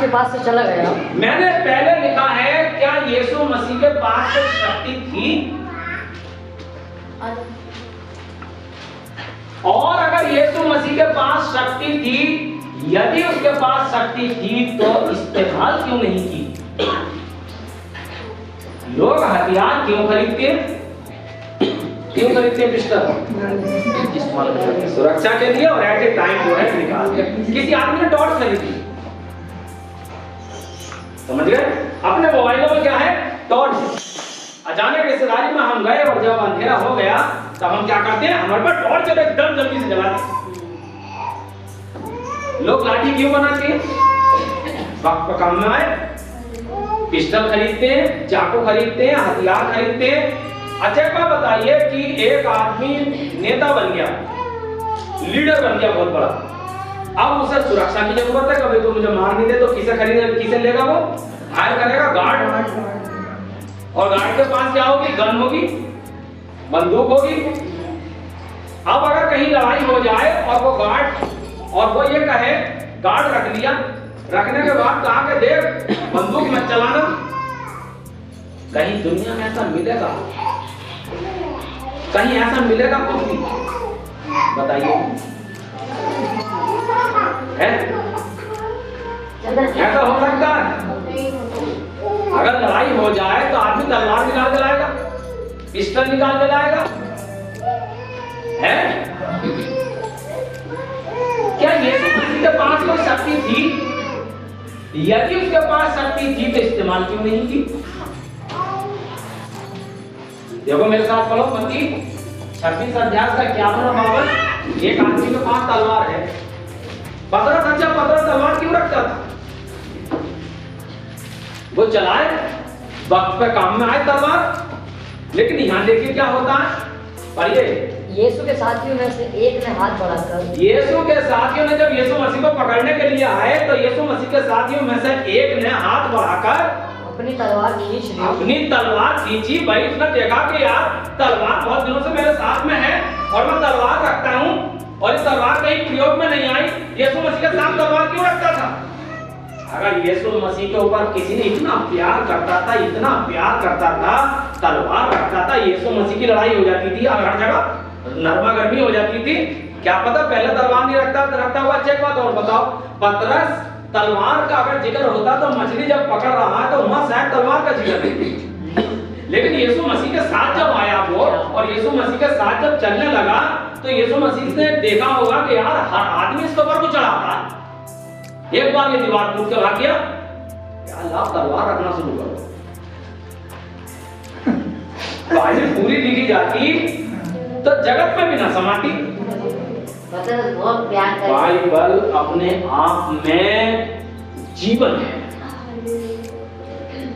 के पास से चला गया। मैंने पहले लिखा है, क्या यीशु मसीह के पास कोई शक्ति थी? और अगर यीशु मसीह के पास शक्ति थी, यदि उसके पास शक्ति थी तो इस्तेमाल क्यों नहीं की? लोग हथियार क्यों खरीदते? क्यों खरीदते हैं? पिस्टल सुरक्षा के लिए और एट ए टाइम जो है निकालते। किसी आदमी ने टॉर्च खरीदी, समझ गए? अपने मोबाइलों में क्या है? टॉर्च। अचानक रिश्तेदारी में हम गए और जब अंधेरा हो गया तब हम क्या करते हैं? हमारे पास टॉर्च है, एकदम जल्दी से जलाते। लोग लाठी क्यों बनाते हैं? वक्त पर काम में आए, पिस्टल खरीदते हैं, चाकू खरीदते हैं, हथियार खरीदते हैं। अच्छा एक बात बताइए कि एक आदमी नेता बन गया, लीडर बन गया बहुत बड़ा, अब उसे सुरक्षा की जरूरत है। कभी तो मुझे मार नहीं दे तो किसे खरीदेगा, किसे लेगा? वो हायर करेगा गार्ड, और गार्ड के पास क्या होगी? गन होगी, बंदूक होगी। अब अगर कहीं लड़ाई हो जाए और वो गार्ड और वो ये कहे, गार्ड रख लिया, रखने के बाद कहा कि देख बंदूक मत चलाना, कहीं दुनिया में ऐसा मिलेगा? कहीं ऐसा मिलेगा कुछ भी? बताइए, है? ऐसा हो सकता है? अगर लड़ाई हो जाए तो आदमी तलवार निकाल के लाएगा, पिस्टल निकाल के लाएगा, है? क्या यीशु मसीह के पास कोई शक्ति थी? यदि उसके पास शक्ति थी तो इस्तेमाल क्यों नहीं की? देखो मेरे साथ पढ़ो मत्ती 26 अध्याय का 51-52। एक आदमी के पास तलवार है। पतरस, अच्छा पतरस तलवार क्यों रखता था? वो चलाए, वक्त पे काम में आए तलवार। लेकिन यहाँ देखिए क्या होता है, पढ़िए। यीशु के साथियों में से एक ने हाथ बढ़ाकर, यीशु के साथियों ने जब यीशु मसीह को पकड़ने के लिए आए तो यीशु मसीह के साथियों में से एक ने हाथ बढ़ाकर अपनी तलवार खींच ली। अपनी तलवार खींची। भाई उसने देखा कि यार तलवार बहुत दिनों से मेरे साथ में है और मैं तलवार रखता हूँ और इस तलवार कहीं प्रयोग में नहीं आई। यीशु मसीह के साथ तलवार क्यों रखता था? अगर यीशु मसीह के ऊपर किसी ने इतना प्यार करता था, इतना प्यार करता था, तलवार रखता था, यीशु मसीह की लड़ाई हो जाती थी, हर जगह नरमा गर्मी हो जाती थी। क्या पता पहले तलवार नहीं रखता हुआ। चेक बात और बताओ, पतरस तलवार का अगर जिक्र होता तो मछली जब पकड़ रहा है तो वहां शायद तलवार का जिक्र नहीं। लेकिन यीशु मसीह के साथ जब आया वो और यीशु मसीह के साथ जब चलने लगा तो यीशु मसीह ने देखा होगा कि यार हर आदमी इसके ऊपर को चढ़ाता है। एक बार ये दीवार टूट के भाग गया, आप तलवार रखना शुरू करो। बाइबल पूरी लिखी जाती तो जगत में भी ना समाती। बहुत प्यार करता है। बाइबल अपने आप में जीवन है।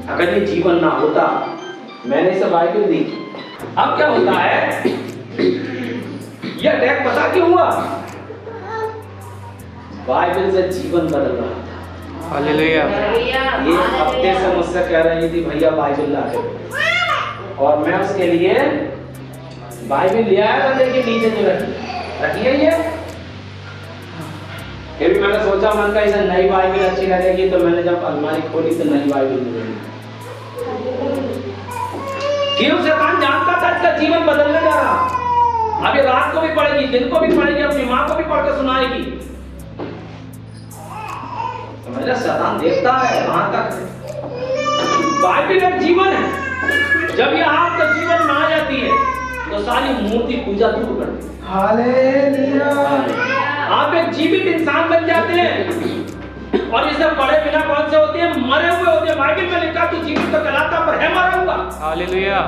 अगर ये जीवन ना होता, मैंने इसे बाइबल दी। अब क्या होता है, ये अटैक पता क्यों हुआ? बाइबल से जीवन बदल रहा था। हालेलुया। ये हफ्ते से मुझसे कह रही थी भैया बाइबल ला दे, और मैं उसके लिए बाइबल ले आया था। देखिए नीचे जो रखी है ये, फिर भी मैंने सोचा मन का इसे नई बाइबल अच्छी लगेगी, तो मैंने जब अलमारी खोली तो नई बाइबल मिली। क्यों? शैतान जानता था इसका जीवन बदलने जा रहा। अब ये रात को भी पढ़ेगी, दिन को भी पढ़ेगी, अपनी माँ को भी पढ़ के सुनाएगी। समझ? शैतान देखता है वहां तक। बाइबल एक जीवन है। जब ये आपके जीवन में आ जाती है तो सारी मूर्ति पूजा दूर कर देती है। हालेलुया। आप एक जीवित इंसान बन जाते हैं। और ये सब पढ़े बिना कौन से होते हैं? मरे हुए होते हैं। बाइबल में लिखा तू जीवित तो कहलाता पर है मरा हुआ। हालेलुया।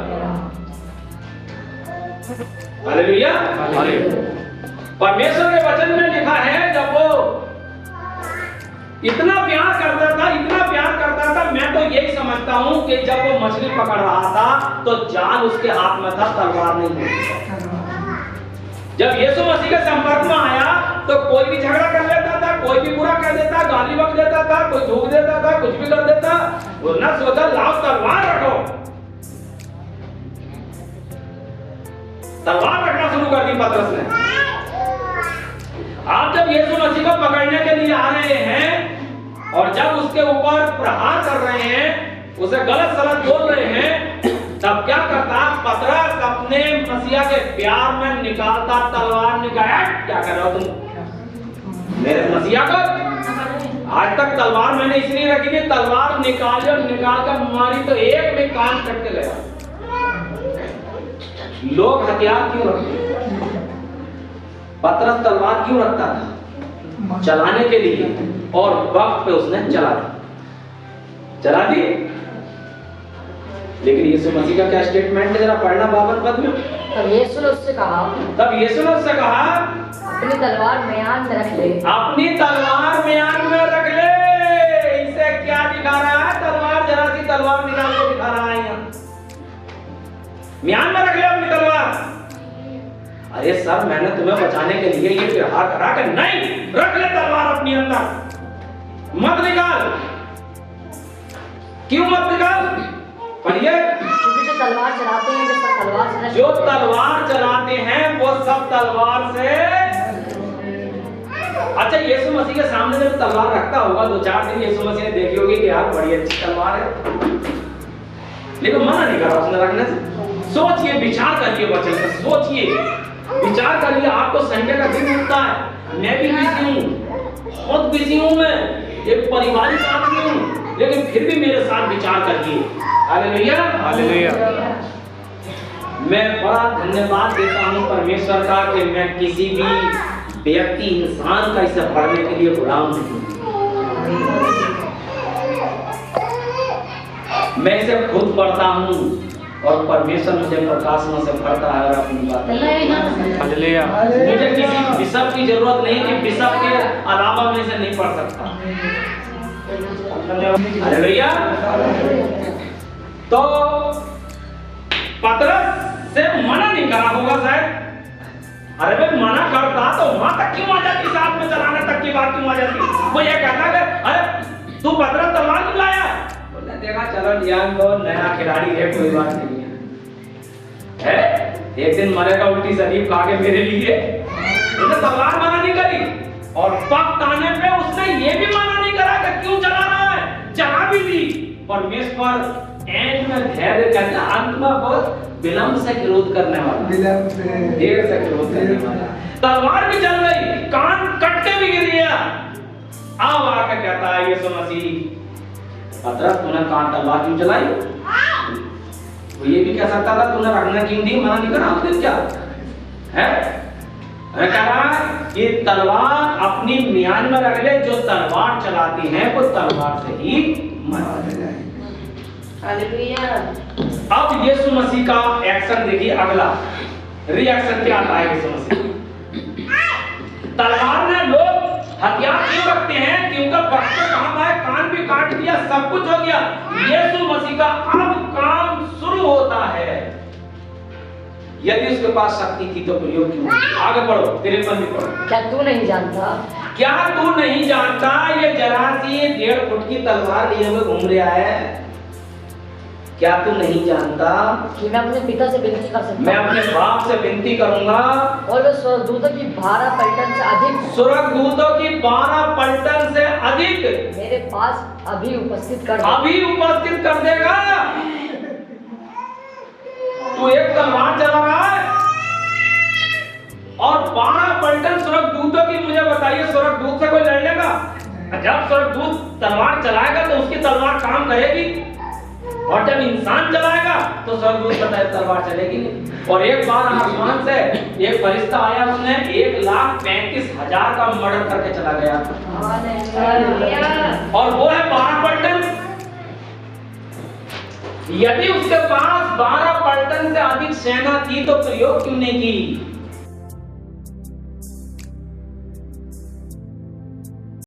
हालेलुया। परमेश्वर के वचन में लिखा है, जब वो इतना प्यार करता था, इतना प्यार करता था, मैं तो यही समझता हूं कि जब वो मछली पकड़ रहा था तो जाल उसके हाथ में था, तलवार नहीं थी। जब यीशु मसीह के संपर्क में आया तो कोई भी झगड़ा कर लेता था, कोई भी बुरा कह देता, गाली बक देता था, कोई थूक देता था, कुछ भी कर देता। वो न सोचा लाओ तलवार रखो, तलवार रखना शुरू कर दी पतरस ने। आप जब यीशु मसीह को पकड़ने के लिए आ रहे हैं और और जब उसके ऊपर प्रहार कर रहे हैं, उसे गलत सलत बोल रहे हैं, तब क्या करता पतरस अपने मसीहा के प्यार में निकालता तलवार निकाला। क्या कर रहे हो तुम मेरे मसीहा को? आज तक तलवार मैंने इसलिए रखी थी, तलवार निकाली और निकाल कर मारी तो एक में कान कट के गया। लोग हथियार क्यों रखते? पतरस तलवार क्यों रखता था? चलाने के लिए, और वक्त पे उसने चला दी। लेकिन यीशु मसीह का क्या स्टेटमेंट है, जरा पढ़ना 52 पद में। तब यीशु ने उससे कहा अपनी तलवार म्यान में रख ले। अपनी तलवार म्यान में रख ले। इसे क्या दिखा रहा है? तलवार, जरा सी तलवार निकाल के दिखा रहा है यहाँ। म्यान में रख ले अपनी तलवार। अरे सर, मैंने तुम्हें बचाने के लिए ये प्रहार करा कि नहीं, रख ले तलवार अपनी अंदर, मत निकाल। क्यों मत निकाल? पढ़िए। क्योंकि जो तलवार चलाते हैं वो सब तलवार से जो तलवार चलाते हैं वो सब तलवार से। अच्छा, यीशु मसीह के सामने जब तलवार रखता होगा 2-4 दिन, यीशु मसीह ने देखी होगी कि यार बड़ी अच्छी तलवार है, लेकिन मना नहीं करा उसने रखने से। सोचिए, विचार करिए बच्चे से, सोचिए विचार करिए। आपको संडे का दिन मिलता है, मैं भी बिजी हूँ, बहुत बिजी हूँ, मैं एक पारिवारिक आदमी हूँ, लेकिन फिर भी मेरे साथ विचार करिए। Hallelujah, hallelujah. मैं बड़ा धन्यवाद देता हूँ परमेश्वर का कि मैं किसी भी व्यक्ति, इंसान का इसे पढ़ने के लिए गुलाम नहीं। मैं इसे खुद पढ़ता हूँ और परमेश्वर मुझे प्रकाशनों से भरता है और अपनी बात। हालेलुया। मुझे किसी बिशप की जरूरत नहीं कि बिशप के अलावा मैं इसे नहीं पढ़ सकता। हालेलुया। तो पतरस से मना नहीं करा होगा शायद। अरे भाई, मना करता तो वहां तक क्यों आ जाती, साथ में चलाने तक की बात क्यों आ जाती? वो ये कहता कि अरे तू पतरस तलवार क्यों लाया? बोले देखा, चलो ध्यान दो, नया खिलाड़ी है, कोई बात नहीं है। एक दिन मरेगा उल्टी शरीफ खा के मेरे लिए। उसने तलवार मना नहीं करी, और वक्त आने पे उसने ये भी मना नहीं करा कि क्यों चला रहा है, चला भी दी। परमेश्वर एंड में धैर्य करना, अंत में बहुत विलंब से क्रोध करने वाला, देर से क्रोध करने वाला। तलवार भी चल गई, कान कट के भी गिर गया। अब आके कहता है यीशु मसीह, पतरस तूने कान तलवार क्यों चलाई? वो ये भी कह सकता था तूने रखना क्यों दी, मना नहीं करा उसने, क्या है? मैं कह रहा कि तलवार अपनी म्यान में रख ले। जो तलवार चलाती है वो तलवार से ही मारा जाए। हालेलुया। अब यीशु मसीह का एक्शन देखिए, अगला रिएक्शन क्या आता है यीशु मसीह। तलवार में लोग हथियार क्यों रखते हैं? क्योंकि वक्त काम आए, कान भी काट दिया, सब कुछ हो गया। यीशु मसीह का अब काम शुरू होता है। यदि उसके पास शक्ति थी तो प्रयोग क्यों? आगे बढ़ो, 53 में पढ़ो। क्या तू नहीं जानता? क्या तू नहीं जानता ये जरा सी 1.5 फुट की तलवार लिए हुए घूम रहा है? क्या तू नहीं जानता कि मैं अपने पिता से विनती कर सकता हूं? मैं अपने बाप से विनती करूंगा और वे स्वर्गदूतों की 12 पलटन से अधिक, स्वर्गदूतों की 12 पलटन से अधिक मेरे पास अभी उपस्थित कर देगा। तू एक तलवार चला रहा है और 12 पलटन स्वर्गदूतों की। मुझे बताइए, स्वर्गदूत से कोई लड़ लेगा? जब स्वर्गदूत तलवार चलाएगा तो उसकी तलवार काम करेगी, और जब इंसान चलाएगा तो स्वर्गदूत बताए तलवार चलेगी नहीं। और एक बार आसमान से एक फरिश्ता आया, उसने 1,35,000 का मर्डर करके चला गया, और वो है 12 पलटन। यदि उसके पास 12 पलटन से अधिक सेना थी तो प्रयोग क्यों नहीं की?